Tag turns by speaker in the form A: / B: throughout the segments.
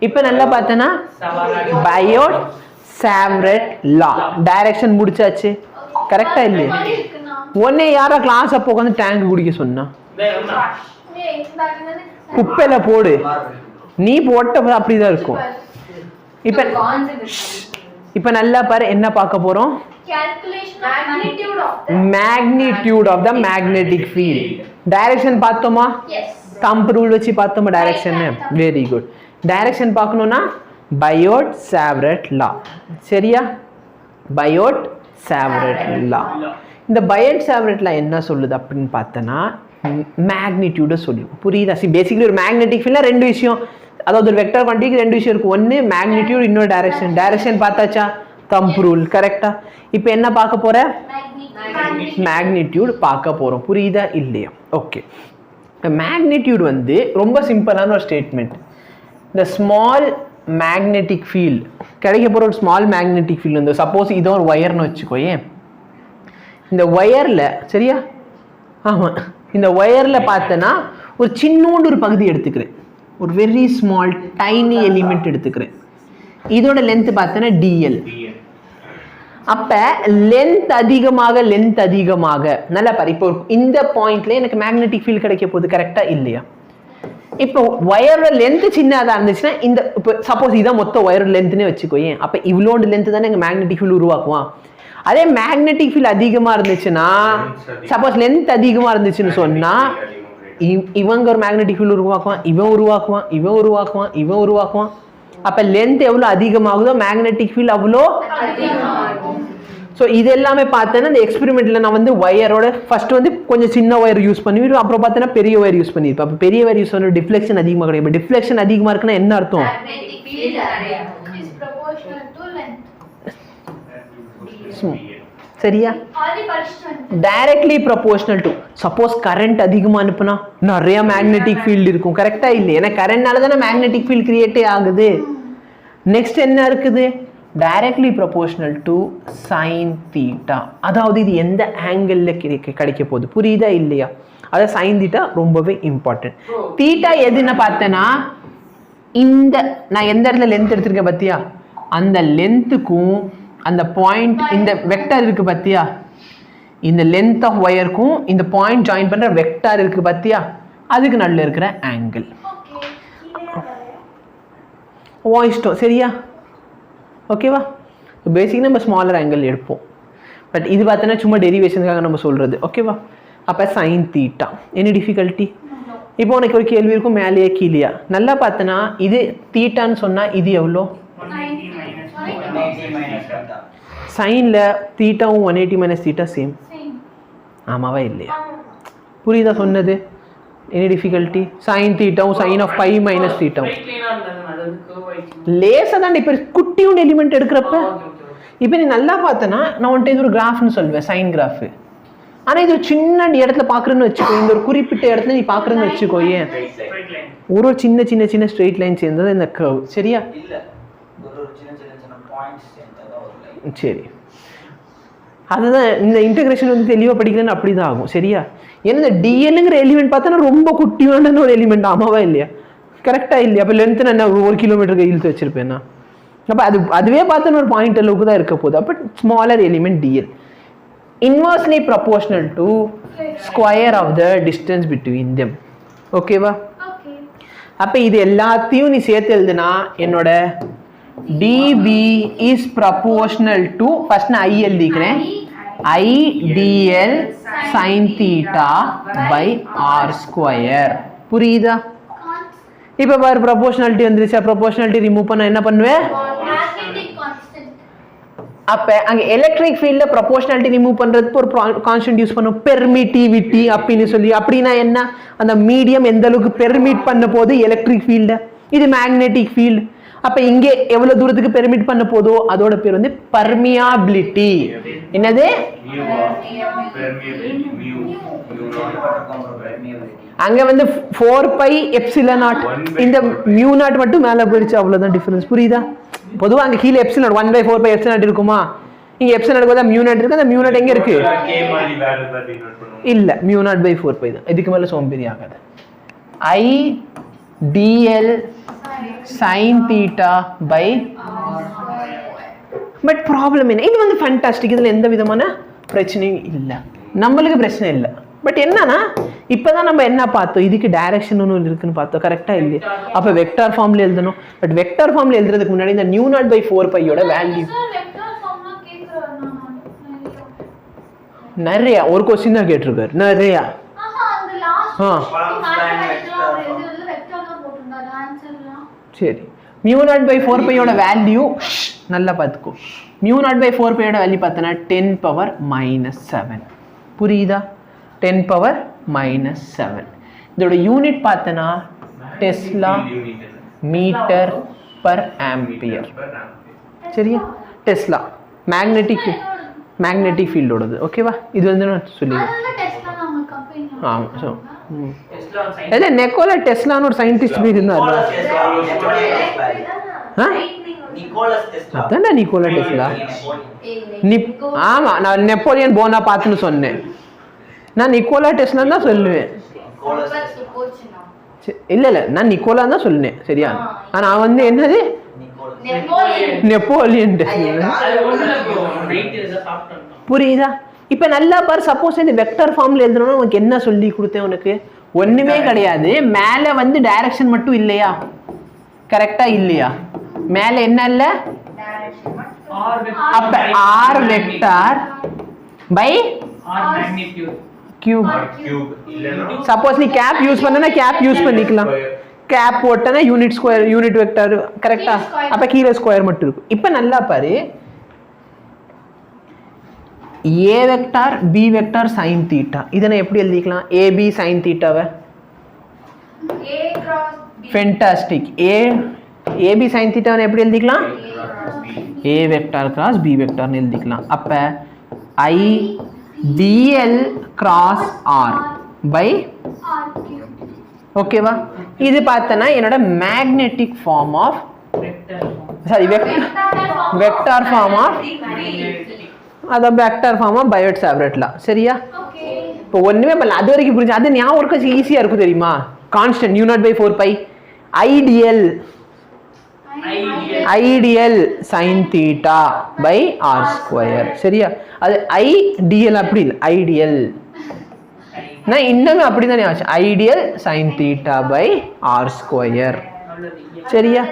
A: இப்போ நல்லா பார்த்தனா பயோட் சாவரட் லா டைரக்ஷன் முடிச்சாச்சு கரெக்டா இல்லையா ஒன்னே யாரா கிளாஸ் அப்போ உட்காந்து டேங்க் குடிக்க சொன்னா குப்பையில போடு நீ போட்ட அப்படிதான் இருக்கும் இப்ப நல்லா பாரு என்ன பார்க்க போறோம் magnitude of the magnetic field direction பார்த்தோமா thumb rule வச்சு பார்த்தோமா direction very good direction பார்க்கணும்னா Biot Savarat law சரியா Biot Savarat law இந்த Biot Savarat law என்ன சொல்லுது அப்படினு பார்த்தனா magnitude சொல்லுது புரியுதா basically ஒரு magnetic field ரெண்டு விஷயம் அதாவது ஒரு வெக்டர் குவாண்டிட்டிக்கு ரெண்டு விஷயம் இருக்கு ஒன்னு magnitude இன்னொரு direction பார்த்தாச்சா thumb rule கரெக்ட்டா இப்போ என்ன பார்க்க போற magnitude பார்க்க போறோம் புரியுதா இல்லையா ஓகே magnitude வந்து ரொம்ப சிம்பிளான ஒரு statement the small magnetic field கிடைக்க போற ஒரு small magnetic field வந்து சப்போஸ் இது ஒரு வயர்னு வெச்சுக்கோயே இந்த வயர்ல சரியா ஆமா இந்த வயர்ல பார்த்தனா ஒரு சின்னூண்டு ஒரு பகுதி எடுத்துக்கிறேன் ஒரு வெரி ஸ்மால் டைனி எலிமெண்ட் எடுத்துக்கிறேன் இதோட லெந்த் பார்த்தனா dl அப்ப லெந்த் அதிகமாக நல்லா பாரு இப்போ இந்த பாயிண்ட்ல எனக்கு மேக்னெட்டிக் ஃபீல்ட் கிடைக்க போகுது கரெக்ட்டா இல்லையா இப்போ வயரோட லெந்த் சின்னதா இருந்துச்சுன்னா இந்த இப்போ சப்போஸ் இதான் மொத்த வயரோட லெந்த்னே வெச்சுக்கோயே அப்ப இவ்ளோண்டு லெந்த் தானே எங்க மேக்னெட்டிக் ஃபீல்ட் உருவாக்குவான் அதே மேக்னெட்டிக் ஃபீல்ட் அதிகமா இருந்துச்சுன்னா சப்போஸ் லெந்த் அதிகமா இருந்துச்சுன்னு சொன்னா இவங்க ஒரு மேக்னெட்டிக் ஃபீல்ட் உருவாக்குவான் இவன் உருவாக்குவான் அப்ப லெந்த் எவ்வளவு அதிகமாகுதோ மேக்னெட்டிக் ஃபீல்ட் அவ்வளோ அதிகமாகும் சோ இது எல்லாமே பார்த்தேன்னா இந்த எக்ஸ்பெரிமென்ட்ல நான் வந்து வயரோட ஃபர்ஸ்ட் வந்து கொஞ்சம் சின்ன வயர் யூஸ் பண்ணுவீங்க அப்புறம் பார்த்தேன்னா பெரிய வயர் யூஸ் பண்ணிருப்பேன் அப்ப பெரிய வயர் யூஸ் பண்ணா டிஃப்ளெக்ஷன் அதிகமா கிடைக்கும் டிஃப்ளெக்ஷன் அதிகமா இருக்குன்னா என்ன அர்த்தம் magnetic field is proportional to length சரியா directly proportional to suppose current அதிகமா அனுப்புனா நிறைய மேக்னெட்டிக் ஃபீல்ட் இருக்கும் கரெக்ட்டா இல்ல ஏன்னா கரண்ட்னால தான மேக்னெட்டிக் ஃபீல்ட் கிரியேட் ஆகுது நெக்ஸ்ட் என்ன இருக்குது டைரக்ட்லி ப்ரொபோர்ஷனல் டு sin θ அதாவது இது எந்த ஆங்கிள்ல கிடைக்க போகுது புரியுதா இல்லையா அத sin θ ரொம்பவே இம்பார்ட்டன்ட் θ எதுன்னு பார்த்தனா இந்த நான் எந்த இடத்துல லெந்த் எடுத்துர்க்கேன் பாத்தியா அந்த லெந்த்க்கும் அந்த பாயிண்ட் இந்த வெக்டர் இருக்கு பாத்தியா இந்த லெந்த் ஆஃப் வயர்க்கும் இந்த பாயிண்ட் ஜாயின் பண்ற வெக்டர் இருக்கு பாத்தியா அதுக்கு நடுவுல இருக்கிற ஆங்கிள் வாய்ஸ்டோ சரியா ஓகேவா பேசிக்கலி நம்ம ஸ்மாலர் ஆங்கிள் எடுப்போம் பட் இது பார்த்தனா சும்மா டெரிவேஷனுக்காக நம்ம சொல்றது ஓகேவா அப்ப sin θ என்ன டிஃபிகல்ட்டி இப்போ உனக்கு ஒரு கேள்வி இருக்கும் மேலேயே கீழேயா நல்லா பார்த்தனா இது θன்னு சொன்னா இது எவ்வளோ சைன்ல தீட்டாவும் 180 மைனஸ் தீட்டா சேம் ஆமாவா இல்லையா புரியுதா சொன்னது என்ன டிஃபிகல்ட்டி சைன் தீட்டாவும் சைன் ஆஃப் பை மைனஸ் தீட்டாவும் லேசா தான் இப்போ குட்டியோட எலிமெண்ட் எடுக்கிறப்ப இப்போ நீ நல்லா பார்த்தனா நான் உன்ட்ட இது ஒரு கிராஃப்னு சொல்வேன் சைன் கிராஃப் ஆனா இது ஒரு சின்ன இடத்துல பாக்குறேன்னு வச்சுக்கோ இந்த ஒரு குறிப்பிட்ட இடத்துல நீ பாக்குறேன்னு வச்சுக்கோ ஏன் ஒரு சின்ன சின்ன சின்ன ஸ்ட்ரெயிட் லைன் சேர்ந்தது இந்த கர்வ் சரியா சரி அதுதான் இந்த இன்டகிரேஷன் வந்து தெளிவா படிக்கலன்னு அப்படிதான் ஆகும் சரியா ஏன்னா டிஎல்ங்கிற எலிமெண்ட் பார்த்தா ரொம்ப குட்டியான ஒரு எலிமெண்ட் ஆமாவா இல்லையா கரெக்டா இல்லையா அப்ப லென்த் நான் 1 கிலோமீட்டருக்கு இழுத்து வச்சிருப்பேன்னா அப்ப அதுவே பார்த்தா ஒரு பாயிண்ட் அளவுக்கு தான் இருக்க போகுது அப்ப smaller element D L inversely proportional to square of the distance between them ஓகேவா அப்ப இது எல்லாத்தையும் நீ சேர்த்து எழுதுனா என்னோட dB is proportional to first நான் I எழுதிக்கிறேன் I dl sin theta by r square புரியுதா இப்போ பாரு proportionality வந்துருச்சா proportionality ரிமூவ் பண்ணா என்ன பண்ணுவே அப்ப அங்க எலக்ட்ரிக் ஃபீல்ட்ல proportionality ரிமூவ் பண்றதுக்கு ஒரு கான்ஸ்டன்ட் யூஸ் பண்ணும் பெர்மிட்டிவிட்டி அப்படினு சொல்லி அப்படினா என்ன அந்த மீடியம் எந்த அளவுக்கு பெர்மிட் பண்ண போகுது எலக்ட்ரிக் ஃபீல்ட் இது மேக்னெட்டிக் ஃபீல்ட் அப்ப இங்கே எவ்வளவு தூரத்துக்கு பெர்மிட் பண்ண போதோ அதோட பேர் வந்து பர்மியபிலிட்டி என்னது அங்க வந்து 4 பை எப்சிலன் நாட் இந்த மியூ நாட் மட்டும் மேல போயிடுச்சு அவ்வளவுதான் டிஃபரன்ஸ் புரியுதா பொதுவா அங்க கீழ எப்சிலன் 1/4 பை எப்சிலன் நாட் இருக்குமா இங்க எப்சிலன் நாட் போதா மியூ நாட் இருக்கு அந்த மியூ நாட் எங்க இருக்கு இல்ல மியூ நாட் பை 4 பை தான் இதுக்கு மேல சோம்பேறி ஆகாது I dl sin theta by but problem என்ன, இது வந்து ஃபேண்டாஸ்டிக், இதில் எந்த விதமான பிரச்சனையும் இல்லை, நம்மளுக்கு பிரச்சனை இல்லை. பட் என்னன்னா இப்போ தான் நம்ம என்ன பார்த்தோம், இதுக்கு டைரக்ஷன் ஒன்று இருக்குன்னு பார்த்தோம், கரெக்டாக இல்லையா? அப்போ வெக்டார் ஃபார்மில் எழுதணும். பட் வெக்டார் ஃபார்மில் எழுதுறதுக்கு முன்னாடி இந்த நியூ நாட் பை 4π வேல்யூ நிறையா ஒரு கொஸ்டின் தான் கேட்டிருக்காரு, நிறையா. சரி, மியூ நாட் பை 4π வேல்யூ நல்லா பார்த்துக்கோ. மியூ நாட் பை 4π வேல்யூ பார்த்தோன்னா 10⁻⁻7. புரியுதா? 10⁻⁻7. இதோட யூனிட் பார்த்தோன்னா டெஸ்லா மீட்டர் பர் ஆம்பியர். சரியா? டெஸ்லா மேக்னெட்டிக் ஃபீல்டோடது. ஓகேவா? இது வந்து நான் சொல்லிடுவேன். ஆமாம். ஸோ இல்லை, நெக்கோலா டெஸ்லான்னு ஒரு சயின்டிஸ்ட் பேர் இருந்தார். அதான்டா நிக்கோலா டெஸ்லா. ஆமாம், நான் நெப்போலியன் போனாபார்ட்னு சொன்னேன். நான் நிக்கோலா டெஸ்லா தான் சொல்லுவேன். இல்லை இல்லை, நான் நிக்கோலா தான் சொன்னேன். சரியா? நான் வந்து என்னது நெப்போலியன் டெஸ்லா. புரியுதா? இப்போ நல்லா பாரு, சப்போஸ் இந்த வெக்டர் ஃபார்ம்ல எழுதணும்னா உனக்கு என்ன சொல்லி கொடுத்தேன்? உனக்கு ஒண்ணுமே கிடையாது. மேலே வந்து டைரக்ஷன் மட்டும் இல்லையா? கரெக்டா இல்லையா? மேலே என்ன இல்லை? அப்ப R vector by cube. Suppose நீ கேப் யூஸ் பண்ணனா கேப் யூஸ் பண்ணிக்கலாம். கேப் போட்டனா யூனிட் ஸ்கொயர், யூனிட் வெக்டார். கரெக்டா? அப்ப கீழே ஸ்கொயர் மட்டும் இருக்கும். இப்போ நல்லா பாரு, A vector B vector sin theta. இதனை எப்படி எழுதிக்கலாம்? ஏபி sin தீட்டாவை ஃபேண்டாஸ்டிக். ஏபி sin தீட்டாவை எப்படி எழுதிக்கலாம்? ஏ வெக்டார் கிராஸ் பி வெக்டார்னு எழுதிக்கலாம். அப்ப I DL cross R by. ஓகேவா? இது பார்த்தனா என்னோட magnetic form of vector form of அதான் வெக்டார் ஃபார்ம் ஆஃப் பயோட் சாவரட் லா. சரியா? இப்போ ஒண்ணுமே பண்ணல, அது வரைக்கும் புரிஞ்சு. அது ஞாபகம் இருக்க ஈஸியா இருக்கும் தெரியுமா? Constant u0 by 4π ideal sin theta by r square. சரியா? அது ஐடியல் அப்படி இல்லை, ஐடியல். நான் இன்னுமே அப்படிதான் ஆச்சு, ideal sin theta by r square. சரியா?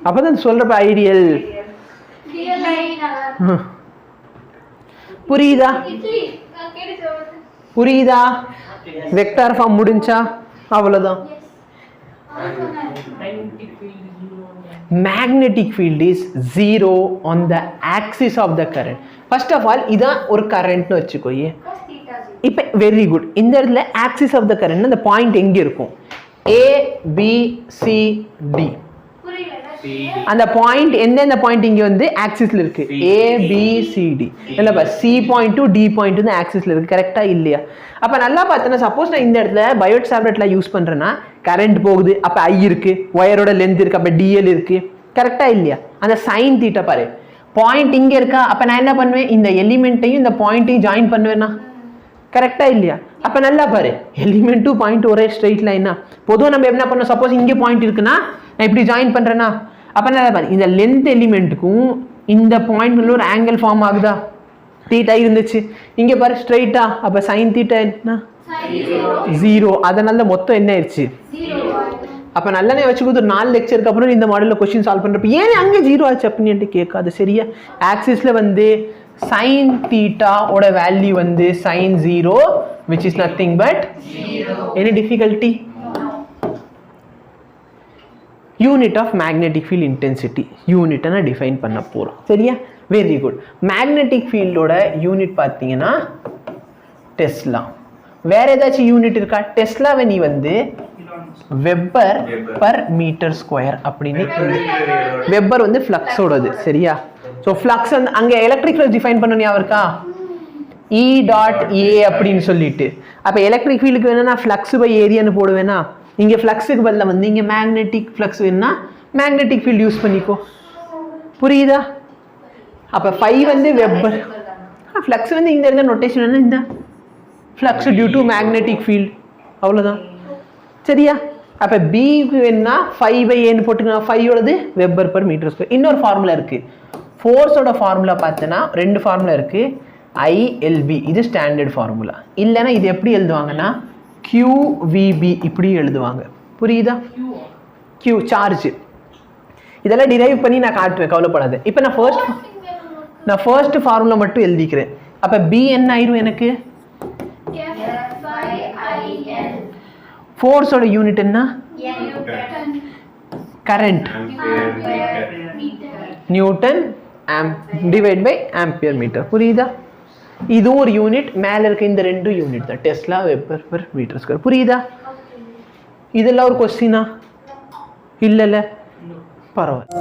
A: அப்பதான் சொல்றப்ப ஐடியல். புரியுதா? புரியுதா? வெக்டார் ஃபார்ம் முடிஞ்சா அவ்வளவுதான். magnetic field is zero on the axis of the current. first of all இதான் ஒரு கரண்ட்னு வச்சுக்கோயே. இப்போ வெரி குட், இந்த இடத்துல ஆக்சிஸ் ஆஃப் த கரண்ட் அந்த பாயிண்ட் எங்க இருக்கும்? A B C D. அந்த பாயிண்ட் எந்தெந்த பாயிண்ட் இங்க வந்து ஆக்சிஸ்ல இருக்கு? A B C D. இல்லப்பா, C point to D point வந்து ஆக்சிஸ்ல இருக்கு. கரெக்டா இல்லையா? அப்ப நல்லா பார்த்தனா, சப்போஸ் நான் இந்த இடத்துல பயோட் சாவரட்ல யூஸ் பண்றேன்னா கரண்ட் போகுது, அப்ப ஐ இருக்கு, ஒயரோட லென்த் இருக்கு, அப்ப டிஎல் இருக்கு. கரெக்டா இல்லையா? அந்த sin தீட்டா பாரு, பாயிண்ட் இங்க இருக்கா, அப்ப நான் என்ன பண்ணுவேன்? இந்த எலிமெண்ட்டையும் இந்த பாயிண்ட்டையும் ஜாயின் பண்ணுவேன்னா. கரெக்டா இல்லையா? அப்ப நல்லா பாரு, எலிமெண்ட் டு பாயிண்ட் ஒரே ஸ்ட்ரெயிட் லைனா. பொதுவாக நம்ம என்ன பண்ணோம்? சப்போஸ் இங்கே பாயிண்ட் இருக்குன்னா நான் இப்படி ஜாயின் பண்றேன்னா, அப்ப நல்லா பாரு, இந்த லென்த் எலிமெண்ட்டுக்கும் இந்த பாயிண்ட் ஒரு ஆங்கிள் ஃபார்ம் ஆகுதா? தீட்டா இருந்துச்சு, இங்க பாரு ஸ்ட்ரெயிட்டா. அப்ப sin தீட்டா என்ன? 0. அதனால மொத்தம் என்ன ஆயிடுச்சு? அப்ப நல்லனே வச்சுக்கோ. 4 லெக்சருக்கு அப்புறம் இந்த மாடல்ல क्वेश्चन சால்வ் பண்றப்ப ஏன் அங்க 0 ஆச்சு அப்படின்னு கேட்காது. சரியா? ஆக்சிஸ்ல வந்து sin theta ஓட வேல்யூ வந்து sin 0, which is nothing but 0. Any difficulty? Unit of magnetic field intensity. Unit ana define பண்ண போறோம். சரியா? Very good. மேக்னெட்டிக் ஃபீல்டோட யூனிட் பார்த்தீங்கன்னா டெஸ்லா. வேற ஏதாச்சும் யூனிட் இருக்கா? டெஸ்லாவை நீ வந்து வெப்பர் பர் மீட்டர் ஸ்கொயர் அப்படின்னு. வெப்பர் வந்து ஃப்ளக்ஸோடது. சரியா? ஸோ ஃப்ளக்ஸ் வந்து அங்கே எலக்ட்ரிக் ஃப்ளக்ஸ் டிஃபைன் பண்ண ஞாபகம் இருக்கா? E டாட் ஏ அப்படின்னு சொல்லிட்டு. அப்போ எலக்ட்ரிக் ஃபீல்டுக்கு வேணும்னா ஃப்ளக்ஸ் பை ஏரியான்னு போடுவேன்னா, இங்கே ஃப்ளக்ஸுக்கு பதிலாக வந்து இங்கே மேக்னெட்டிக் ஃப்ளக்ஸ் வேணும்னா மேக்னெட்டிக் ஃபீல்டு யூஸ் பண்ணிக்கோ. புரியுதா? அப்போ 5 வந்து வெப்பர். ஃப்ளக்ஸ் வந்து இந்த இருந்த நோட்டேஷன் இந்த flux due to magnetic field. அவ்வளோதான். சரியா? அப்போ பிக்கு என்ன 5/Aன்னு போட்டுக்கலாம். 5 வெபர் பர் மீட்டர் ஸ்கொயர். இன்னொரு ஃபார்முலா இருக்குது. ஃபோர்ஸோட ஃபார்முலா பார்த்தோன்னா 2 ஃபார்முலா இருக்குது. ILB இது ஸ்டாண்டர்ட் ஃபார்முலா. இல்லைன்னா இது எப்படி எழுதுவாங்கன்னா QVB இப்படி எழுதுவாங்க. புரியுதா? Q charge. இதெல்லாம் டிரைவ் பண்ணி நான் காட்டுவேன், கவலைப்படாது. இப்போ நான் ஃபர்ஸ்ட் ஃபார்முலா மட்டும் எழுதிக்கிறேன். அப்போ B என்ன ஆயிரும் எனக்கு? ஃபோர்ஸோட யூனிட் என்ன? Current newton divide by ampere metre. புரியுதா? இதுவும் ஒரு யூனிட், மேலே இருக்க இந்த 2 யூனிட் தான். Tesla weber per metre square. புரியுதா? இதெல்லாம் ஒரு கொஸ்டினா? இல்லைல்ல, பரவாயில்ல.